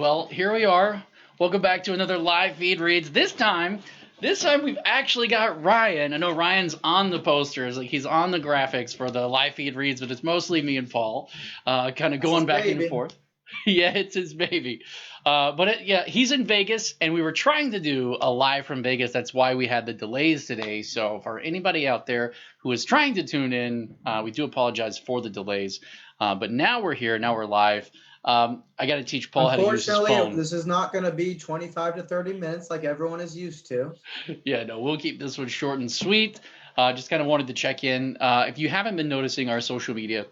Well, here we are. Welcome back to another live feed reads. This time we've actually got Ryan. I know Ryan's on the posters, like he's on the graphics for the live feed reads, but it's mostly me and Paul, kind of going back and forth. Yeah, it's his baby. Yeah, he's in Vegas, and we were trying to do a live from Vegas. That's why we had the delays today. So for anybody out there who is trying to tune in, we do apologize for the delays. But now we're here. Now we're live. I got to teach Paul how to use his phone. Unfortunately, this is not going to be 25 to 30 minutes like everyone is used to. Yeah, no, we'll keep this one short and sweet. Just kind of wanted to check in. If you haven't been noticing our social media,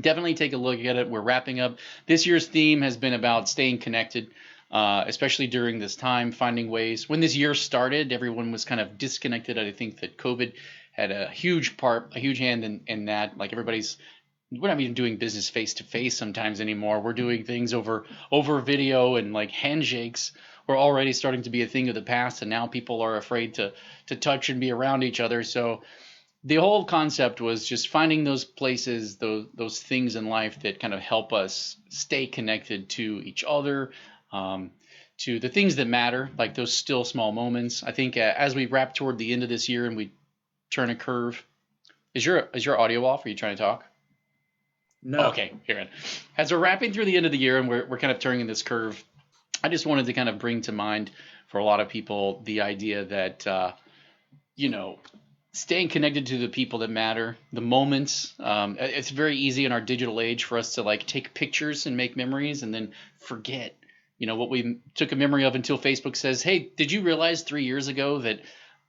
definitely take a look at it. We're wrapping up. This year's theme has been about staying connected, especially during this time, finding ways. When this year started, everyone was kind of disconnected. I think that COVID had a huge hand in that. Like we're not even doing business face to face sometimes anymore. We're doing things over video, and like handshakes were already starting to be a thing of the past, and now people are afraid to touch and be around each other. So the whole concept was just finding those places, those things in life that kind of help us stay connected to each other, to the things that matter, like those still small moments. I think as we wrap toward the end of this year and we turn a curve, is your audio off? Are you trying to talk? No. Okay, here. As we're wrapping through the end of the year and we're kind of turning this curve, I just wanted to kind of bring to mind for a lot of people the idea that, staying connected to the people that matter, the moments. It's very easy in our digital age for us to like take pictures and make memories and then forget, what we took a memory of until Facebook says, "Hey, did you realize 3 years ago that?"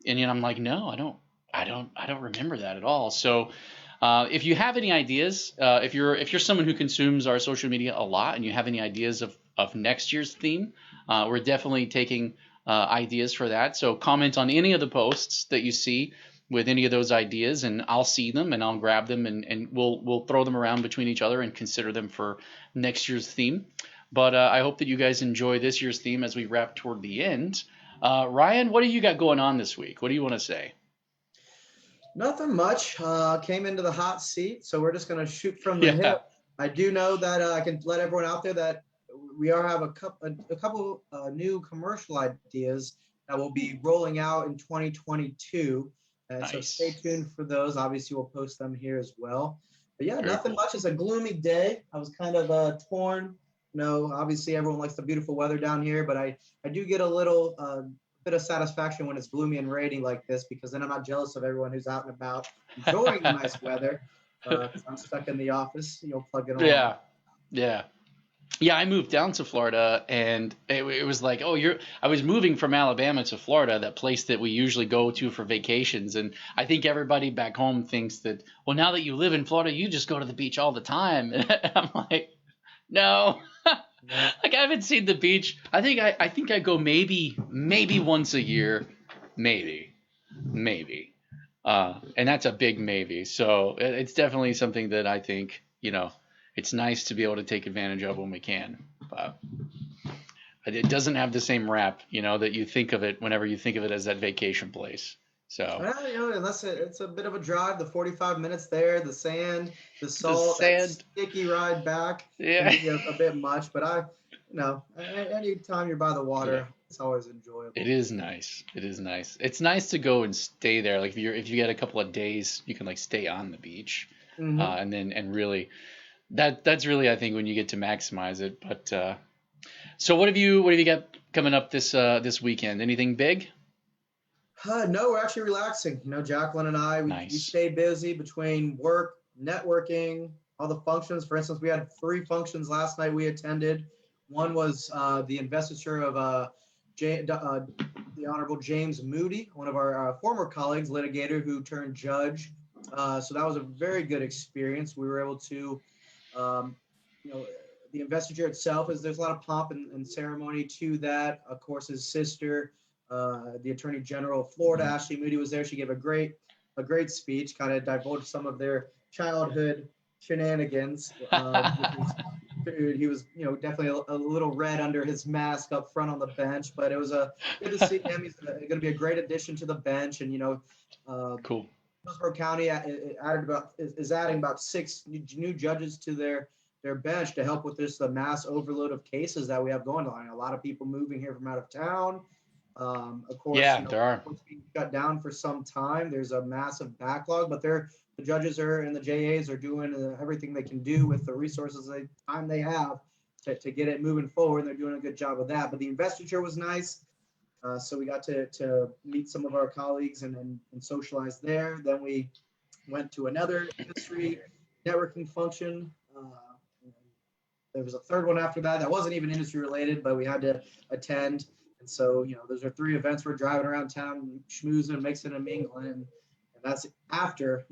And I'm like, "No, I don't remember that at all." So. If you have any ideas, if you're someone who consumes our social media a lot and you have any ideas of next year's theme, we're definitely taking ideas for that. So comment on any of the posts that you see with any of those ideas, and I'll see them and I'll grab them and we'll throw them around between each other and consider them for next year's theme. But I hope that you guys enjoy this year's theme as we wrap toward the end. Ryan, what do you got going on this week? What do you want to say? Nothing much. Came into the hot seat, so we're just going to shoot from the hip. I do know that I can let everyone out there that we have a couple new commercial ideas that will be rolling out in 2022. Nice. So stay tuned for those. Obviously, we'll post them here as well. But yeah, nothing much. It's a gloomy day. I was kind of torn. Obviously everyone likes the beautiful weather down here, but I do get a little bit of satisfaction when it's gloomy and rainy like this, because then I'm not jealous of everyone who's out and about enjoying the nice weather. I'm stuck in the office, plugging on. Yeah, I moved down to Florida, and it was like, I was moving from Alabama to Florida, that place that we usually go to for vacations. And I think everybody back home thinks that, well, now that you live in Florida, you just go to the beach all the time. And I'm like, no. Like, I haven't seen the beach. I think I go maybe once a year, maybe, and that's a big maybe. So it's definitely something that I think it's nice to be able to take advantage of when we can. But it doesn't have the same rap, that you think of it whenever you think of it as that vacation place. So unless it's a bit of a drive, the 45 minutes there, the sand, the salt, that sticky ride back, a bit much. But anytime you're by the water, it's always enjoyable. It is nice. It's nice to go and stay there. Like if you get a couple of days, you can like stay on the beach, and really, that's really, I think, when you get to maximize it. But so what have you got coming up this weekend? Anything big? No, we're actually relaxing. Jacqueline and I, we stay busy between work, networking, all the functions. For instance, we had 3 functions last night we attended. One was the investiture of the Honorable James Moody, one of our former colleagues, litigator, who turned judge. So that was a very good experience. We were able to, the investiture itself, there's a lot of pomp and ceremony to that. Of course, his sister, the Attorney General of Florida, Ashley Moody, was there. She gave a great speech, kind of divulged some of their childhood shenanigans. He was, definitely a little red under his mask up front on the bench, but it was good to see him. He's going to be a great addition to the bench, and cool. Hillsborough County is adding about 6 new judges to their bench to help with this the mass overload of cases that we have going on. A lot of people moving here from out of town. Of course, Yeah, there are. It's being shut down for some time. There's a massive backlog, but the judges are and the JAs are doing everything they can do with the resources time they have to get it moving forward. And they're doing a good job of that. But the investiture was nice. So we got to meet some of our colleagues and socialize there. Then we went to another industry networking function. There was a third one after that. That wasn't even industry related, but we had to attend. And so, those are 3 events we're driving around town, schmoozing, mixing and mingling. And that's after,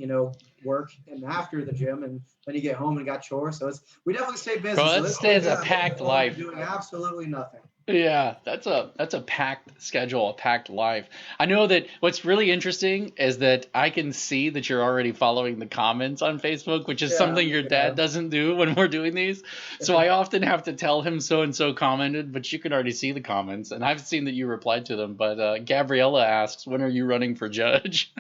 work and after the gym. And then you get home and got chores. So we definitely stay busy. Bro, so that stays a packed life. Doing absolutely nothing. Yeah, that's a packed schedule, a packed life. I know that what's really interesting is that I can see that you're already following the comments on Facebook, which is something your dad doesn't do when we're doing these. So I often have to tell him so and so commented, but you can already see the comments, and I've seen that you replied to them. But Gabriella asks, when are you running for judge?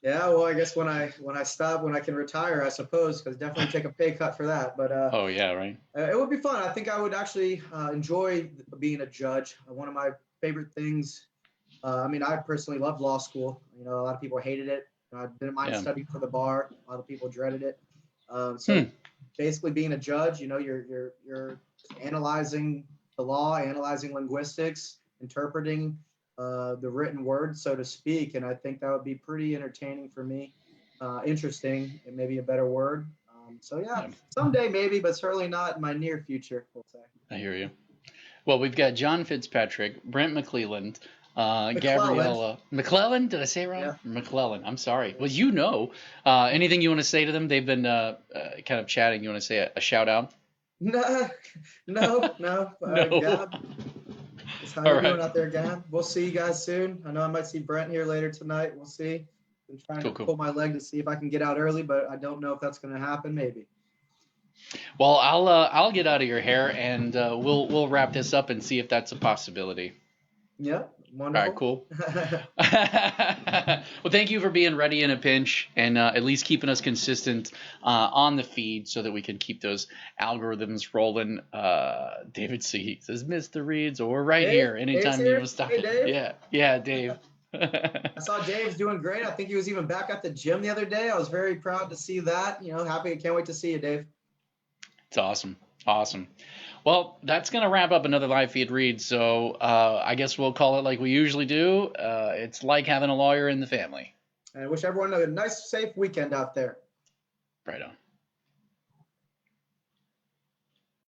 Yeah, well, I guess when I stop, when I can retire, I suppose, because definitely take a pay cut for that. But oh yeah, right. It would be fun. I think I would actually enjoy being a judge. One of my favorite things. I personally loved law school. A lot of people hated it. I didn't mind studying for the bar. A lot of people dreaded it. Basically, being a judge, you're analyzing the law, analyzing linguistics, interpreting the written word, so to speak, and I think that would be pretty entertaining for me, interesting, and maybe a better word. Someday maybe, but certainly not in my near future, we'll say. I hear you. Well, we've got John Fitzpatrick, Brent McClelland, Gabriella McClellan. Did I say it wrong? Yeah. McClellan. I'm sorry. Well, anything you want to say to them? They've been kind of chatting. You want to say a shout out? No. Gab. How you doing out there, Gab? We'll see you guys soon. I know I might see Brent here later tonight. We'll see. I'm trying to pull my leg to see if I can get out early, but I don't know if that's going to happen. Maybe. Well, I'll get out of your hair, and we'll wrap this up and see if that's a possibility. Yeah. Wonderful. All right, cool. Well, thank you for being ready in a pinch and at least keeping us consistent on the feed so that we can keep those algorithms rolling. David C. says, Mr. Reeds, or right here anytime you was talking. Hey, yeah, Dave. I saw Dave's doing great. I think he was even back at the gym the other day. I was very proud to see that. Happy. Can't wait to see you, Dave. It's awesome. Well, that's going to wrap up another live feed read. So I guess we'll call it like we usually do. It's like having a lawyer in the family. And I wish everyone a nice, safe weekend out there. Right on.